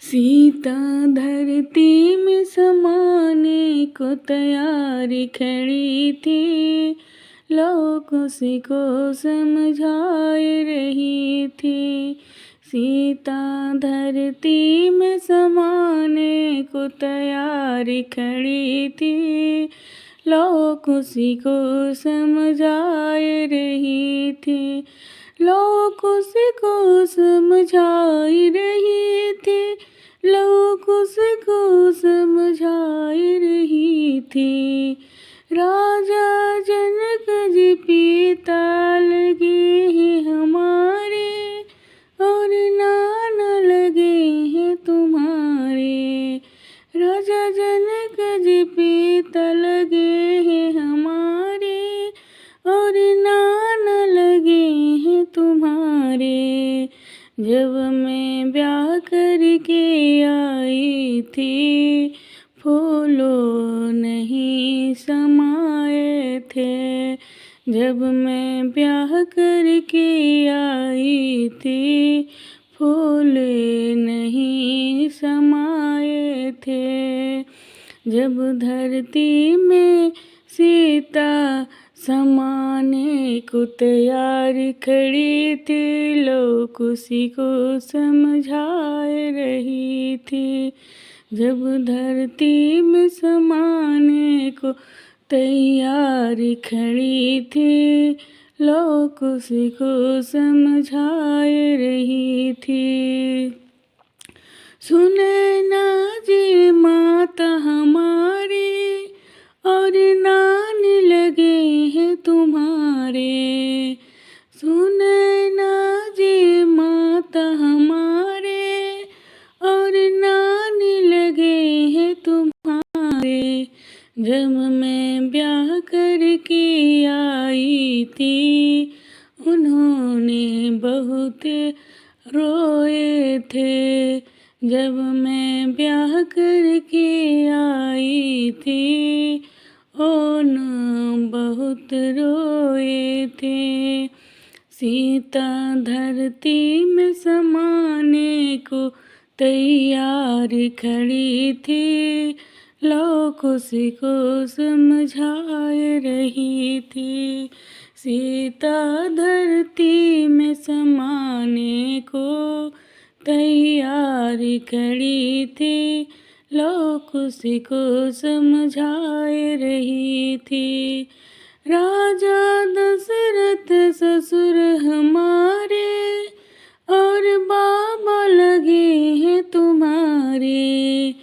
सीता धरती में समाने को तैयारी खड़ी थी, लोग उसी को समझाए रही थी। सीता धरती में समाने को तैयारी खड़ी थी, लोग उसी को समझाए रही थी। लोग उसी को समझाए रही थी, लोग उसको समझाए रही थी। राजा जनक जी पिता लगे हैं हमारे, और नाना लगे हैं तुम्हारे। राजा जनक जी पिता लगे हैं हमारे, और नाना लगे हैं तुम्हारे। जब मैं ब्याह करके आई थी, फूलों नहीं समाए थे। जब मैं ब्याह करके आई थी, फूल नहीं समाए थे। जब धरती में सीता समाने को तैयार खड़ी थी, लोग उसी को समझाए रही थी। जब धरती में समाने को तैयार खड़ी थी, लोग उसी को समझाए रही थी। सुने ना जी माता हमारी, और नानी लगे हैं तुम्हारे। सुने ना जी माता हमारे, और नानी लगे हैं तुम्हारे। जब मैं ब्याह करके आई थी, उन्होंने बहुत रोए थे। जब मैं ब्याह करके आई थी, उन्होंने बहुत रोए थे। सीता धरती में समाने को तैयार खड़ी थी, लोग उसी को समझाए रही थी। सीता धरती में समाने को तैयार खड़ी थी, लोग उसी को समझाए रही थी। राजा दशरथ ससुर हमारे, और बाबा लगे हैं तुम्हारे।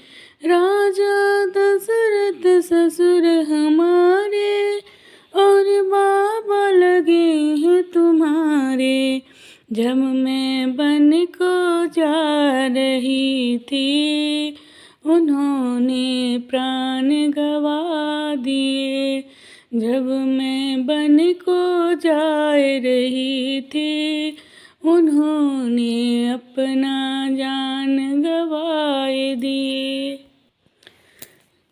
राजा दशरथ ससुर हमारे, और बाबा लगे हैं तुम्हारे। जब मैं बन को जा रही थी, उन्होंने प्राण गवा दिए। जब मैं बन को जा रही थी, उन्होंने अपना जान गवाए दिए।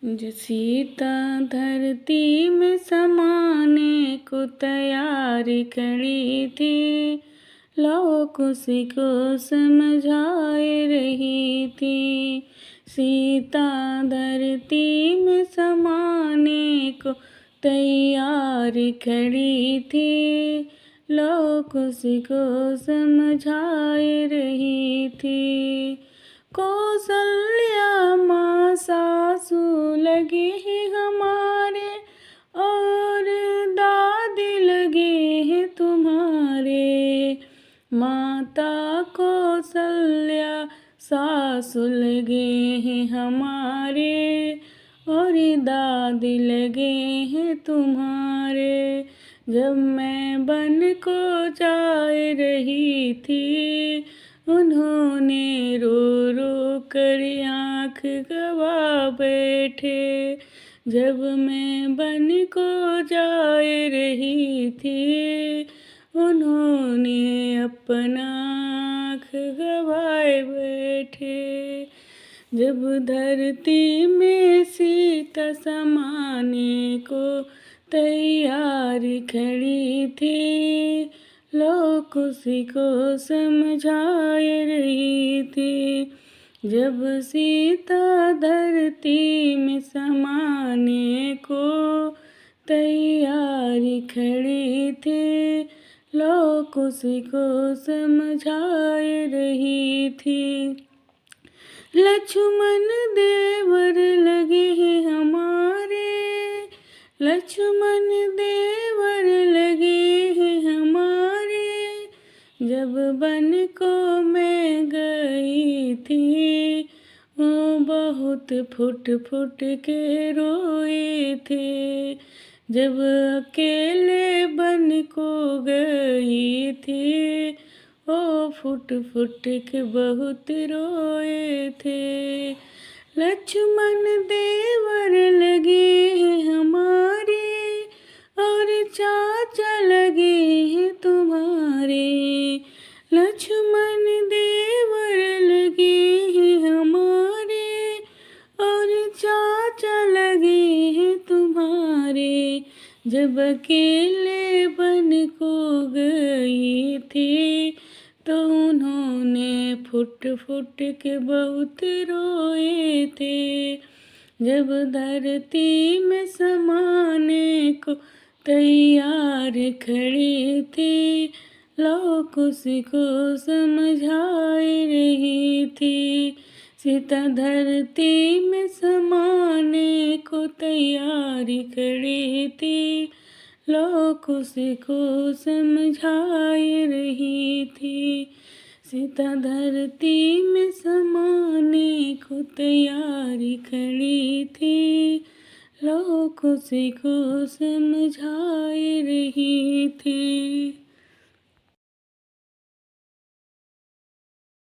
जो सीता धरती में समाने को तैयार खड़ी थी, लोग उसी को समझाए रही थी। सीता धरती में समाने को तैयार खड़ी थी, लोग उसी को समझाए रही थी। कौसल्या माँ सासू लगे हैं हमारे, और दादी लगे हैं तुम्हारे। माता कौसल्या सासू लगे हैं हमारे, और दादी लगे हैं तुम्हारे। जब मैं बन को जा रही थी, उन्होंने रो रो कर आँख गवा बैठे। जब मैं बन को जा रही थी, उन्होंने अपना आँख गवाए बैठे। जब धरती में सीता समाने को तैयार खड़ी थी, लोग उसी को समझाए रही थी। जब सीता धरती में समाने को तैयारी खड़ी थी, लोग उसी को समझाए रही थी। लक्ष्मण देवर लगे हैं हमारे, लक्ष्मण देवर लगे हैं हमारे, जब वन को मैं गई थी, वो बहुत फुट फुट के रोए थे। जब अकेले वन को गई थी, ओ फुट फुट के बहुत रोए थे। लक्ष्मण देवर लगे हैं हमारे, और चाचा लगे हैं तुम्हारे। लक्ष्मण देवर लगे हैं हमारे, और चाचा लगे हैं तुम्हारे, जब अकेले बन को गई थी, तो उन्होंने फुट फुट के बहुत रोए थे। जब धरती में समाने को तैयार खड़ी थी, लोग उसी को समझाए रही थी। सीता धरती में समाने को तैयारी खड़ी थी, लोग उसी को समझाए रही थी। सीता धरती में समाने को तैयारी खड़ी थी, लोग उसी को समझाए रही थी।